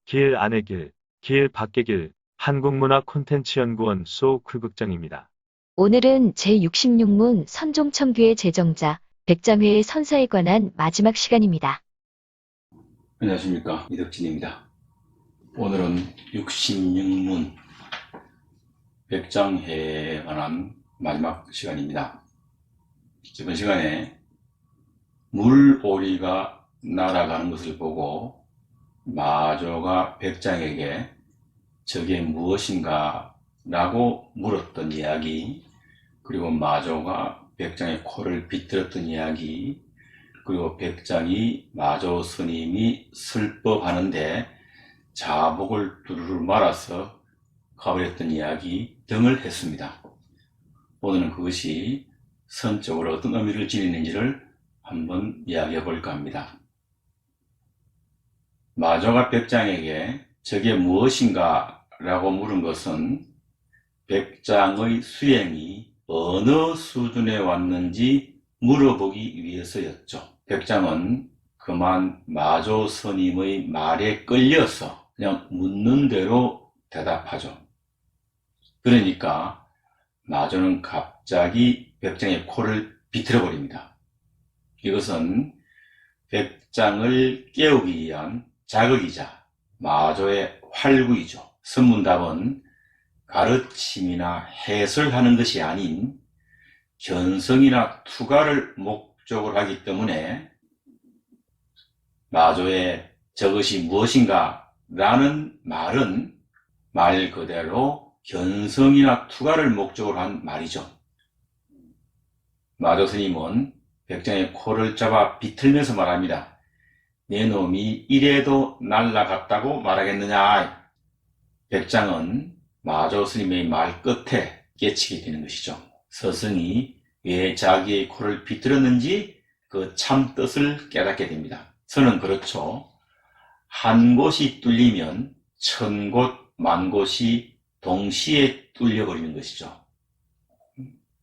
길 안의 길, 길 밖의 길, 한국문화콘텐츠연구원 소극극장입니다. 오늘은 제66문 선종청규의 제정자 백장회의 선사에 관한 마지막 시간입니다. 안녕하십니까, 이덕진입니다. 오늘은 66문 백장회에 관한 마지막 시간입니다. 이번 시간에 물오리가 날아가는 것을 보고 마조가 백장에게 저게 무엇인가 라고 물었던 이야기, 그리고 마조가 백장의 코를 비틀었던 이야기, 그리고 백장이 마조 스님이 슬퍼하는데 자복을 두루루 말아서 가버렸던 이야기 등을 했습니다. 오늘은 그것이 선적으로 어떤 의미를 지니는지를 한번 이야기해 볼까 합니다. 마조가 백장에게 저게 무엇인가 라고 물은 것은 백장의 수행이 어느 수준에 왔는지 물어보기 위해서였죠. 백장은 그만 마조 스님의 말에 끌려서 그냥 묻는 대로 대답하죠. 그러니까 마조는 갑자기 백장의 코를 비틀어 버립니다. 이것은 백장을 깨우기 위한 자극이자 마조의 활구이죠. 선문답은 가르침이나 해설하는 것이 아닌 견성이나 투가를 목적으로 하기 때문에 마조의 저것이 무엇인가 라는 말은 말 그대로 견성이나 투가를 목적으로 한 말이죠. 마조 스님은 백장의 코를 잡아 비틀면서 말합니다. 내 놈이 이래도 날라갔다고 말하겠느냐. 백장은 마조 스님의 말 끝에 깨치게 되는 것이죠. 스승이 왜 자기의 코를 비틀었는지 그 참 뜻을 깨닫게 됩니다. 선은 그렇죠. 한 곳이 뚫리면 천 곳, 만 곳이 동시에 뚫려버리는 것이죠.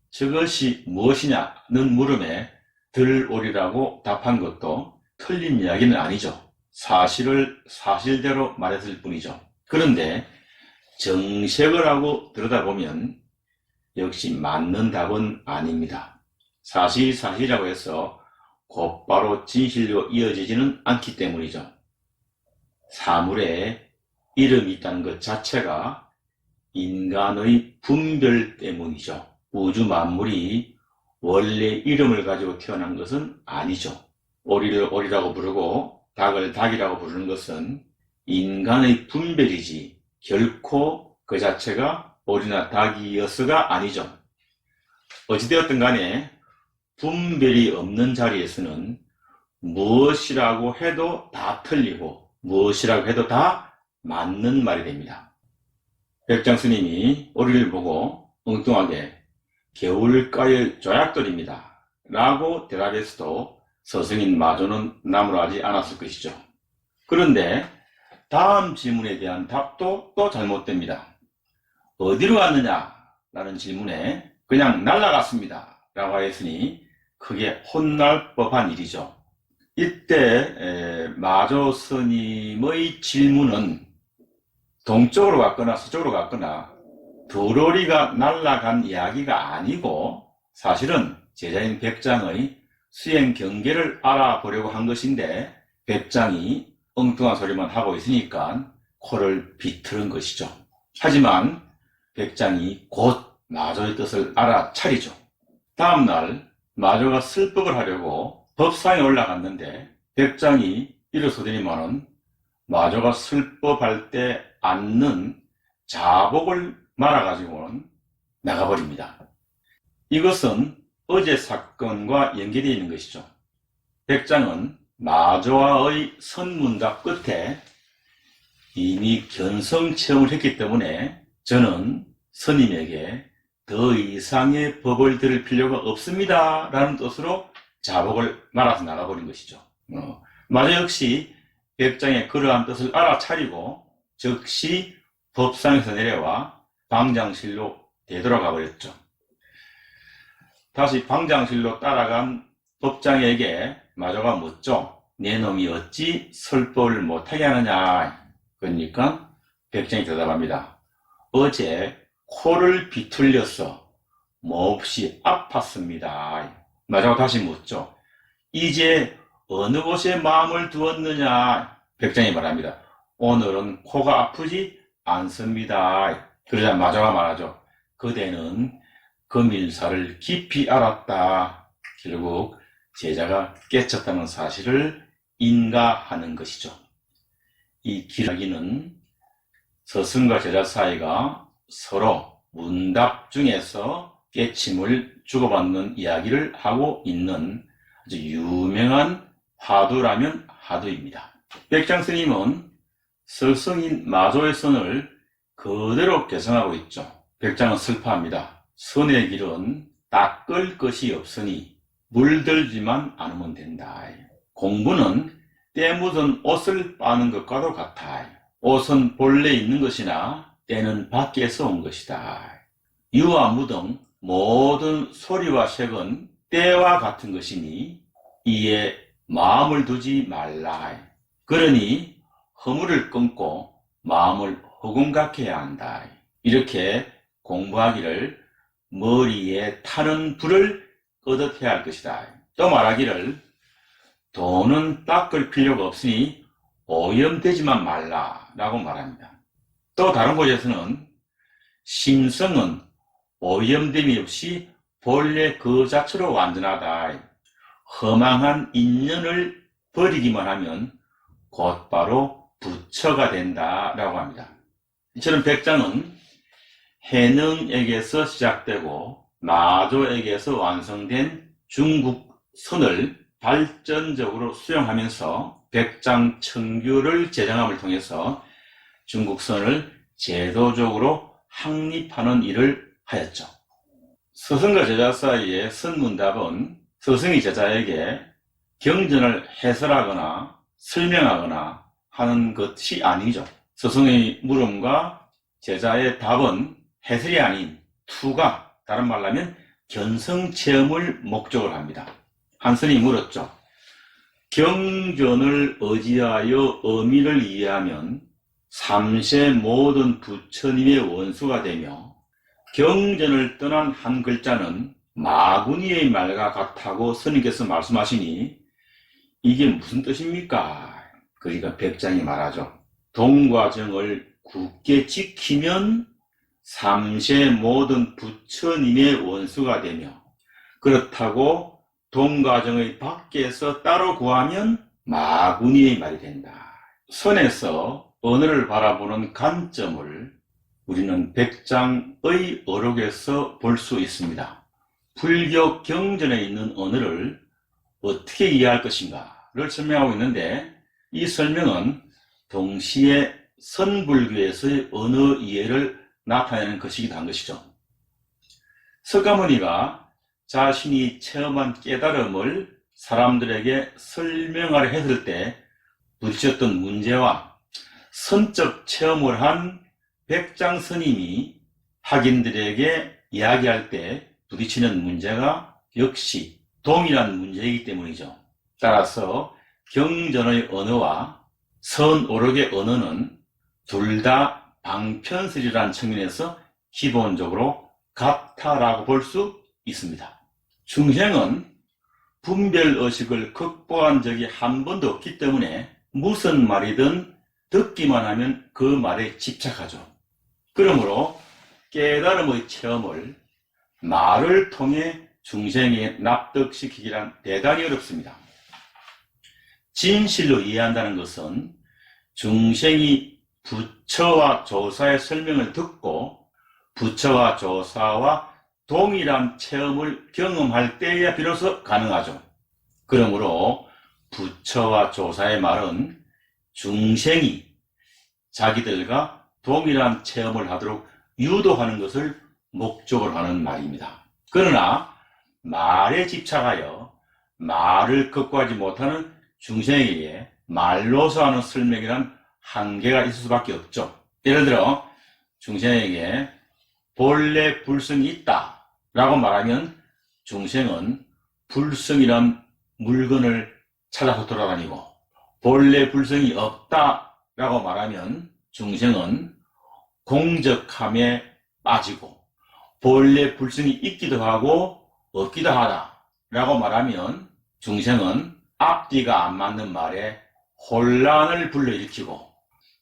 저것이 무엇이냐는 물음에 들오리라고 답한 것도 틀린 이야기는 아니죠. 사실을 사실대로 말했을 뿐이죠. 그런데 정색을 하고 들여다보면 역시 맞는 답은 아닙니다. 사실이라고 해서 곧바로 진실로 이어지지는 않기 때문이죠. 사물에 이름이 있다는 것 자체가 인간의 분별 때문이죠. 우주 만물이 원래 이름을 가지고 태어난 것은 아니죠. 오리를 오리라고 부르고 닭을 닭이라고 부르는 것은 인간의 분별이지 결코 그 자체가 오리나 닭이어서가 아니죠. 어찌되었든 간에 분별이 없는 자리에서는 무엇이라고 해도 다 틀리고 무엇이라고 해도 다 맞는 말이 됩니다. 백장 스님이 오리를 보고 엉뚱하게 겨울가의 조약돌입니다 라고 대답했어도 스승인 마조는 나무라지 않았을 것이죠. 그런데 다음 질문에 대한 답도 또 잘못됩니다. 어디로 갔느냐 라는 질문에 그냥 날아갔습니다 라고 하였으니 크게 혼날 법한 일이죠. 이때 마조 스님의 질문은 동쪽으로 갔거나 서쪽으로 갔거나 도로리가 날아간 이야기가 아니고 사실은 제자인 백장의 수행 경계를 알아보려고 한 것인데 백장이 엉뚱한 소리만 하고 있으니까 코를 비틀은 것이죠. 하지만 백장이 곧 마조의 뜻을 알아차리죠. 다음날 마조가 슬법을 하려고 법상에 올라갔는데 백장이 일어서더니만은 마조가 슬법할 때 앉는 자복을 말아가지고는 나가버립니다. 이것은 어제 사건과 연계되어 있는 것이죠. 백장은 마조와의 선문답 끝에 이미 견성 체험을 했기 때문에 저는 스님에게 더 이상의 법을 들을 필요가 없습니다 라는 뜻으로 자복을 말아서 나가버린 것이죠. 마조 역시 백장의 그러한 뜻을 알아차리고 즉시 법상에서 내려와 방장실로 되돌아가 버렸죠. 다시 방장실로 따라간 법장에게 마조가 묻죠. 내 놈이 어찌 설법을 못하게 하느냐. 그러니까 백장이 대답합니다. 어제 코를 비틀려서 몹시 아팠습니다. 마지막으로 다시 묻죠. 이제 어느 곳에 마음을 두었느냐? 백장이 말합니다. 오늘은 코가 아프지 않습니다. 그러자 마저가 말하죠. 그대는 금일사를 깊이 알았다. 결국 제자가 깨쳤다는 사실을 인가하는 것이죠. 이 이야기는 스승과 제자 사이가 서로 문답 중에서 깨침을 주고받는 이야기를 하고 있는 아주 유명한 화두라면 화두입니다. 백장 스님은 스승인 마조의 선을 그대로 계승하고 있죠. 백장은 슬퍼합니다. 선의 길은 닦을 것이 없으니 물들지만 않으면 된다. 공부는 때 묻은 옷을 빠는 것과도 같아. 옷은 본래 있는 것이나 때는 밖에서 온 것이다. 유와 무 등 모든 소리와 색은 때와 같은 것이니 이에 마음을 두지 말라. 그러니 허물을 끊고 마음을 허공같게 해야 한다. 이렇게 공부하기를 머리에 타는 불을 끄듯 해야 할 것이다. 또 말하기를 돈은 닦을 필요가 없으니 오염되지만 말라라고 말합니다. 또 다른 곳에서는 심성은 오염됨이 없이 본래 그 자체로 완전하다. 허망한 인연을 버리기만 하면 곧바로 부처가 된다라고 합니다. 이처럼 백장은 해능에게서 시작되고 마조에게서 완성된 중국선을 발전적으로 수용하면서 백장청규를 제정함을 통해서 중국선을 제도적으로 확립하는 일을 하였죠. 스승과 제자 사이의 선문답은 스승이 제자에게 경전을 해설하거나 설명하거나 하는 것이 아니죠. 스승의 물음과 제자의 답은 해설이 아닌 투가, 다른 말로 하면 견성체험을 목적으로 합니다. 한 스님이 물었죠. 경전을 의지하여 의미를 이해하면 삼세 모든 부처님의 원수가 되며 경전을 떠난 한 글자는 마구니의 말과 같다고 스님께서 말씀하시니 이게 무슨 뜻입니까? 그러니까 백장이 말하죠. 동과 정을 굳게 지키면 삼세 모든 부처님의 원수가 되며 그렇다고 동과 정의 밖에서 따로 구하면 마구니의 말이 된다. 선에서 언어를 바라보는 관점을 우리는 백장의 어록에서 볼 수 있습니다. 불교 경전에 있는 언어를 어떻게 이해할 것인가를 설명하고 있는데 이 설명은 동시에 선불교에서의 언어 이해를 나타내는 것이기도 한 것이죠. 석가모니가 자신이 체험한 깨달음을 사람들에게 설명하려 했을 때 부딪혔던 문제와 선적 체험을 한 백장 스님이 학인들에게 이야기할 때 부딪히는 문제가 역시 동일한 문제이기 때문이죠. 따라서 경전의 언어와 선오록의 언어는 둘 다 방편설이라는 측면에서 기본적으로 같다라고 볼 수 있습니다. 중생은 분별의식을 극복한 적이 한 번도 없기 때문에 무슨 말이든 듣기만 하면 그 말에 집착하죠. 그러므로 깨달음의 체험을 말을 통해 중생에 납득시키기란 대단히 어렵습니다. 진실로 이해한다는 것은 중생이 부처와 조사의 설명을 듣고 부처와 조사와 동일한 체험을 경험할 때야 비로소 가능하죠. 그러므로 부처와 조사의 말은 중생이 자기들과 동일한 체험을 하도록 유도하는 것을 목적으로 하는 말입니다. 그러나 말에 집착하여 말을 극복하지 못하는 중생에게 말로서 하는 설명이란 한계가 있을 수밖에 없죠. 예를 들어 중생에게 본래 불성이 있다 라고 말하면 중생은 불성이란 물건을 찾아서 돌아다니고 본래 불성이 없다 라고 말하면 중생은 공적함에 빠지고 본래 불성이 있기도 하고 없기도 하다 라고 말하면 중생은 앞뒤가 안 맞는 말에 혼란을 불러일으키고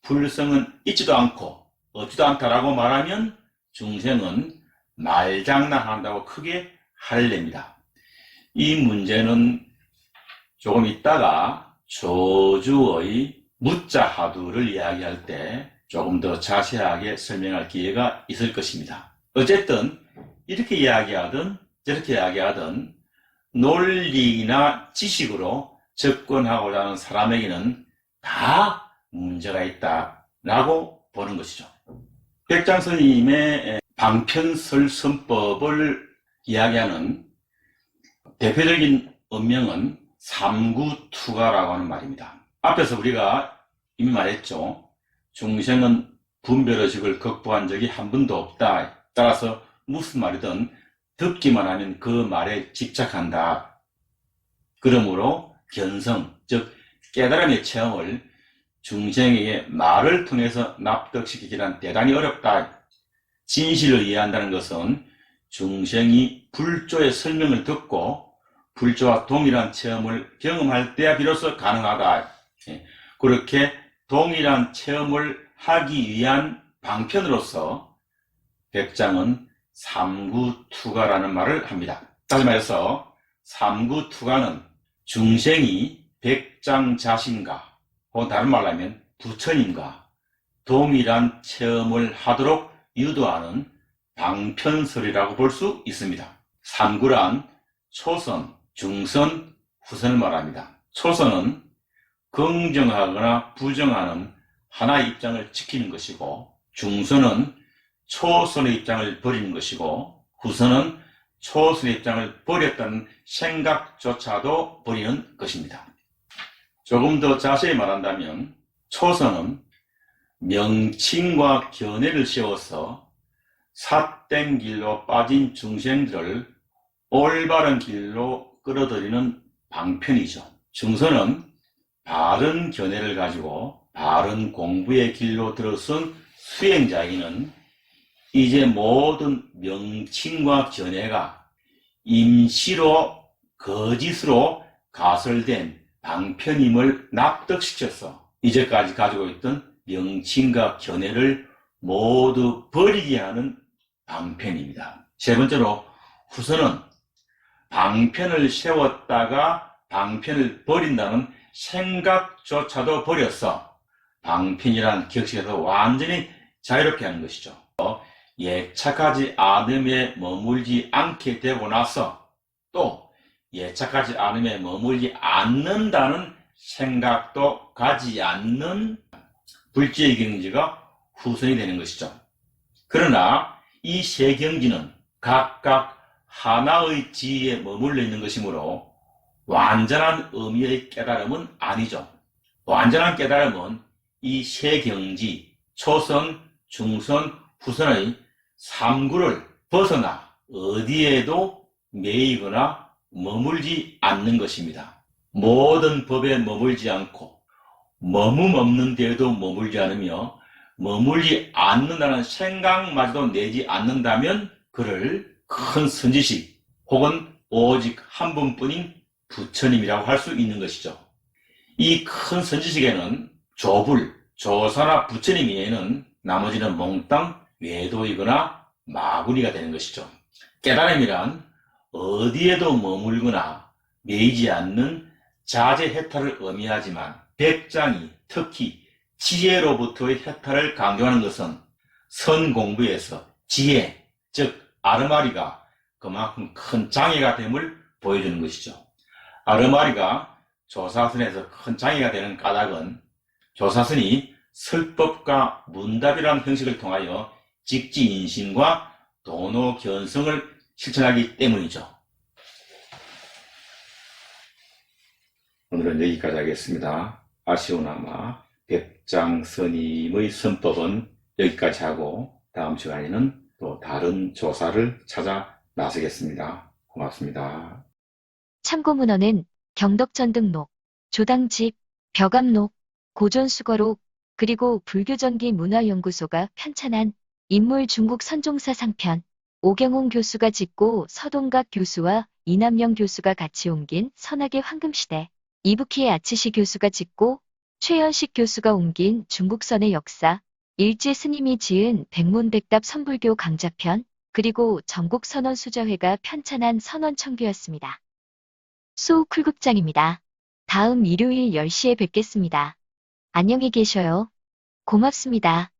불성은 있지도 않고 없지도 않다라고 말하면 중생은 말장난한다고 크게 할례입니다. 이 문제는 조금 있다가 조주의 무자하두를 이야기할 때 조금 더 자세하게 설명할 기회가 있을 것입니다. 어쨌든 이렇게 이야기하든 저렇게 이야기하든 논리나 지식으로 접근하고자 하는 사람에게는 다 문제가 있다라고 보는 것이죠. 백장 스님의 방편설선법을 이야기하는 대표적인 언명은 삼구투가라고 하는 말입니다. 앞에서 우리가 이미 말했죠. 중생은 분별의식을 극복한 적이 한 번도 없다. 따라서 무슨 말이든 듣기만 하면 그 말에 집착한다. 그러므로 견성, 즉 깨달음의 체험을 중생에게 말을 통해서 납득시키기란 대단히 어렵다. 진실을 이해한다는 것은 중생이 불조의 설명을 듣고 불조와 동일한 체험을 경험할 때야 비로소 가능하다. 그렇게 동일한 체험을 하기 위한 방편으로서 백장은 삼구투가라는 말을 합니다. 다시 말해서 삼구투가는 중생이 백장 자신과 혹은 다른 말로 하면 부처님과 동일한 체험을 하도록 유도하는 방편설이라고 볼 수 있습니다. 삼구란 초선, 중선, 후선을 말합니다. 초선은 긍정하거나 부정하는 하나의 입장을 지키는 것이고, 중선은 초선의 입장을 버리는 것이고, 후선은 초선의 입장을 버렸다는 생각조차도 버리는 것입니다. 조금 더 자세히 말한다면 초선은 명칭과 견해를 세워서 삿된 길로 빠진 중생들을 올바른 길로 끌어들이는 방편이죠. 중선은 바른 견해를 가지고 바른 공부의 길로 들어선 수행자에게는 이제 모든 명칭과 견해가 임시로 거짓으로 가설된 방편임을 납득시켜서 이제까지 가지고 있던 명칭과 견해를 모두 버리게 하는 방편입니다. 세 번째로 후선은 방편을 세웠다가 방편을 버린다는 생각조차도 버려서 방편이란 격식에서 완전히 자유롭게 하는 것이죠. 예착하지 않음에 머물지 않게 되고 나서 또 예착하지 않음에 머물지 않는다는 생각도 가지 않는 불지의 경지가 후선이 되는 것이죠. 그러나 이 세 경지는 각각 하나의 지위에 머물러 있는 것이므로 완전한 의미의 깨달음은 아니죠. 완전한 깨달음은 이 세 경지, 초선, 중선, 후선의 삼구를 벗어나 어디에도 매이거나 머물지 않는 것입니다. 모든 법에 머물지 않고 머문 없는 데에도 머물지 않으며 머물지 않는다는 생각마저도 내지 않는다면 그를 큰 선지식 혹은 오직 한 분뿐인 부처님이라고 할 수 있는 것이죠. 이 큰 선지식에는 조불, 조사나 부처님 외에는 나머지는 몽땅 외도이거나 마구니가 되는 것이죠. 깨달음이란 어디에도 머물거나 매이지 않는 자제해탈을 의미하지만 백장이 특히 지혜로부터의 해탈을 강조하는 것은 선공부에서 지혜, 즉 아르마리가 그만큼 큰 장애가 됨을 보여주는 것이죠. 아르마리가 조사선에서 큰 장애가 되는 까닭은 조사선이 설법과 문답이라는 형식을 통하여 직지인심과 도노견성을 실천하기 때문이죠. 오늘은 여기까지 하겠습니다. 아쉬우나마 백장 스님의 선법은 여기까지 하고 다음 시간에는 또 다른 조사를 찾아 나서겠습니다. 고맙습니다. 참고문헌은 경덕전 등록, 조당집, 벽암록, 고존수거록, 그리고 불교전기 문화연구소가 편찬한 인물 중국 선종사 상편, 오경홍 교수가 짓고 서동각 교수와 이남영 교수가 같이 옮긴 선학의 황금시대, 이부키의 아츠시 교수가 짓고 최연식 교수가 옮긴 중국선의 역사, 일제 스님이 지은 백문백답 선불교 강자편, 그리고 전국선원수저회가 편찬한 선원청규였습니다. 소쿨극장입니다. 다음 일요일 10시에 뵙겠습니다. 안녕히 계셔요. 고맙습니다.